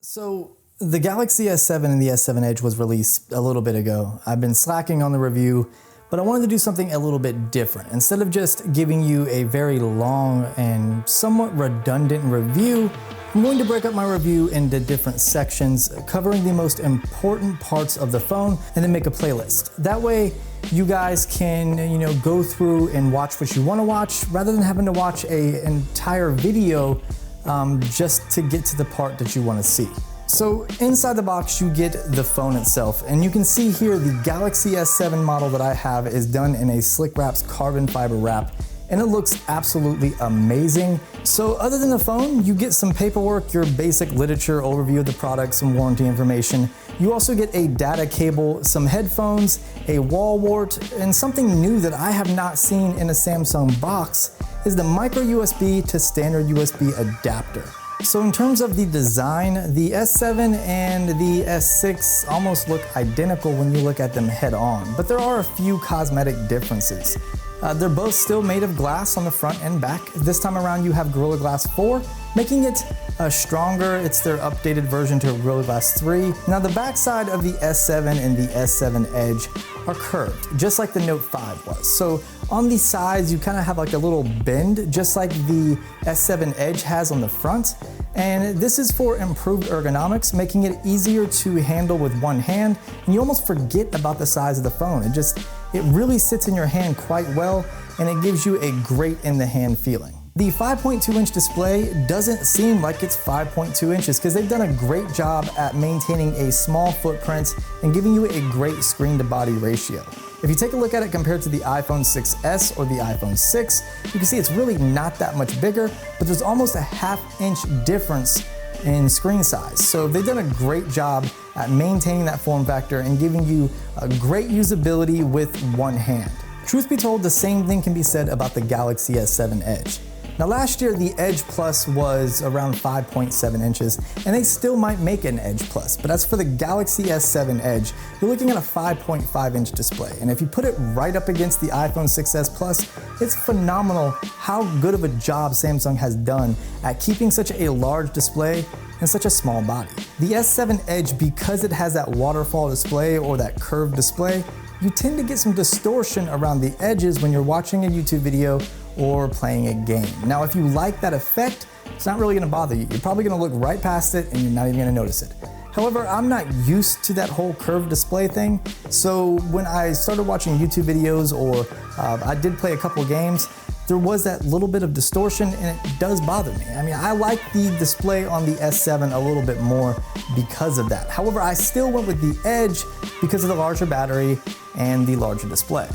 So the Galaxy S7 and the S7 Edge was released a little bit ago. I've been slacking on the review, but I wanted to do something a little bit different. Instead of just giving you a very long and somewhat redundant review, I'm going to break up my review into different sections, covering the most important parts of the phone, and then make a playlist. That way, you guys can, go through and watch what you want to watch, rather than having to watch an entire video just to get to the part that you want to see. So inside the box, you get the phone itself, and you can see here the Galaxy S7 model that I have is done in a Slick Wrap's carbon fiber wrap, and it looks absolutely amazing. So other than the phone, you get some paperwork, your basic literature overview of the product, some warranty information. You also get a data cable, some headphones, a wall wart, and something new that I have not seen in a Samsung box is the micro USB to standard USB adapter. So in terms of the design, the S7 and the S6 almost look identical when you look at them head on, but there are a few cosmetic differences. They're both still made of glass on the front and back. This time around you have Gorilla Glass 4, making it stronger. It's their updated version to Gorilla Glass 3. Now the backside of the S7 and the S7 Edge are curved, just like the Note 5 was. So on the sides, you kind of have like a little bend, just like the S7 Edge has on the front. And this is for improved ergonomics, making it easier to handle with one hand. And you almost forget about the size of the phone. It really sits in your hand quite well, and it gives you a great in the hand feeling. The 5.2-inch display doesn't seem like it's 5.2 inches because they've done a great job at maintaining a small footprint and giving you a great screen to body ratio. If you take a look at it compared to the iPhone 6s or the iPhone 6, you can see it's really not that much bigger, but there's almost a half-inch difference in screen size. So they've done a great job at maintaining that form factor and giving you a great usability with one hand. Truth be told, the same thing can be said about the Galaxy S7 Edge. Now last year, the Edge Plus was around 5.7 inches, and they still might make an Edge Plus, but as for the Galaxy S7 Edge, you're looking at a 5.5-inch display, and if you put it right up against the iPhone 6s Plus, it's phenomenal how good of a job Samsung has done at keeping such a large display in such a small body. The S7 Edge, because it has that waterfall display or that curved display, you tend to get some distortion around the edges when you're watching a YouTube video or playing a game. Now, if you like that effect, it's not really gonna bother you. You're probably gonna look right past it and you're not even gonna notice it. However, I'm not used to that whole curved display thing, so when I started watching YouTube videos or I did play a couple games, there was that little bit of distortion and it does bother me. I mean, I like the display on the S7 a little bit more because of that. However, I still went with the Edge because of the larger battery and the larger display.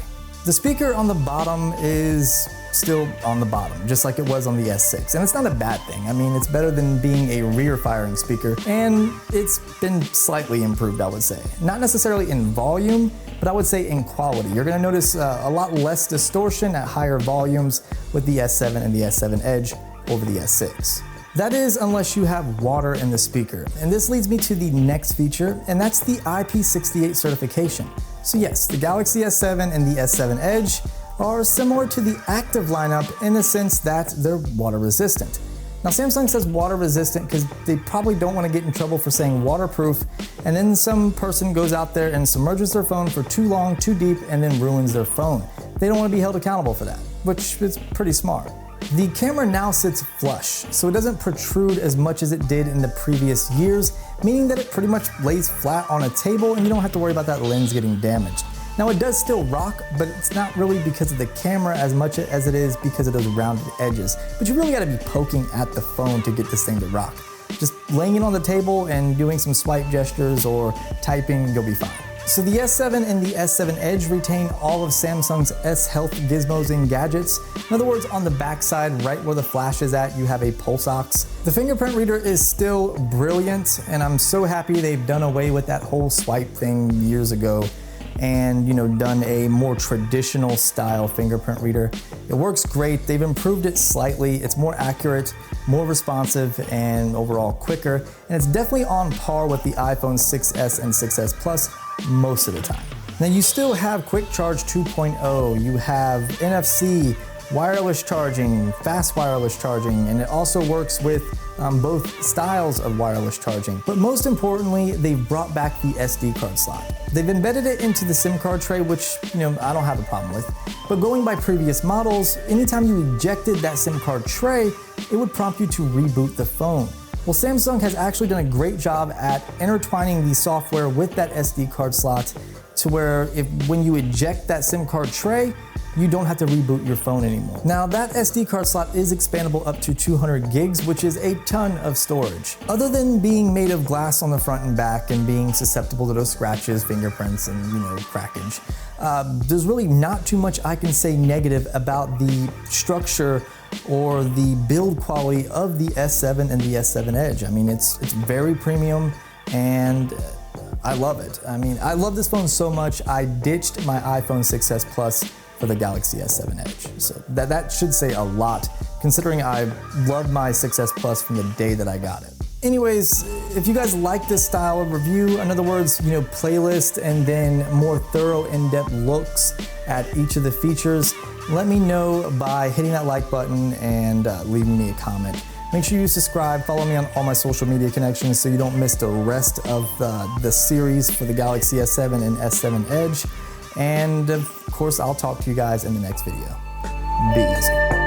The speaker on the bottom is still on the bottom, just like it was on the S6. And it's not a bad thing. I mean, it's better than being a rear-firing speaker, and it's been slightly improved, I would say. Not necessarily in volume, but I would say in quality. You're gonna notice a lot less distortion at higher volumes with the S7 and the S7 Edge over the S6. That is, unless you have water in the speaker. And this leads me to the next feature, and that's the IP68 certification. So yes, the Galaxy S7 and the S7 Edge are similar to the active lineup in the sense that they're water resistant. Now Samsung says water resistant because they probably don't want to get in trouble for saying waterproof, and then some person goes out there and submerges their phone for too long, too deep, and then ruins their phone. They don't want to be held accountable for that, which is pretty smart. The camera now sits flush, so it doesn't protrude as much as it did in the previous years, meaning that it pretty much lays flat on a table and you don't have to worry about that lens getting damaged. Now it does still rock, but it's not really because of the camera as much as it is because of those rounded edges. But you really gotta be poking at the phone to get this thing to rock. Just laying it on the table and doing some swipe gestures or typing, you'll be fine. So the S7 and the S7 Edge retain all of Samsung's S Health gizmos and gadgets. In other words, on the backside, right where the flash is at, you have a pulse ox. The fingerprint reader is still brilliant, and I'm so happy they've done away with that whole swipe thing years ago and done a more traditional style fingerprint reader. It works great. They've improved it slightly. It's more accurate, more responsive, and overall quicker. And it's definitely on par with the iPhone 6s and 6s Plus most of the time. Now you still have Quick Charge 2.0, you have NFC, wireless charging, fast wireless charging, and it also works with both styles of wireless charging. But most importantly, they've brought back the SD card slot. They've embedded it into the SIM card tray, which I don't have a problem with. But going by previous models, anytime you ejected that SIM card tray, it would prompt you to reboot the phone. Well, Samsung has actually done a great job at intertwining the software with that SD card slot to where when you eject that SIM card tray, you don't have to reboot your phone anymore. Now, that SD card slot is expandable up to 200 gigs, which is a ton of storage. Other than being made of glass on the front and back and being susceptible to those scratches, fingerprints, and crackage, there's really not too much I can say negative about the structure or the build quality of the S7 and the S7 Edge. I mean, it's very premium, and I love it. I mean, I love this phone so much, I ditched my iPhone 6s Plus for the Galaxy S7 Edge. So that should say a lot, considering I loved my 6s Plus from the day that I got it. Anyways, if you guys like this style of review, in other words, playlist and then more thorough, in-depth looks at each of the features, let me know by hitting that like button and leaving me a comment. Make sure you subscribe, follow me on all my social media connections so you don't miss the rest of the series for the Galaxy S7 and S7 Edge. And of course, I'll talk to you guys in the next video. Be easy.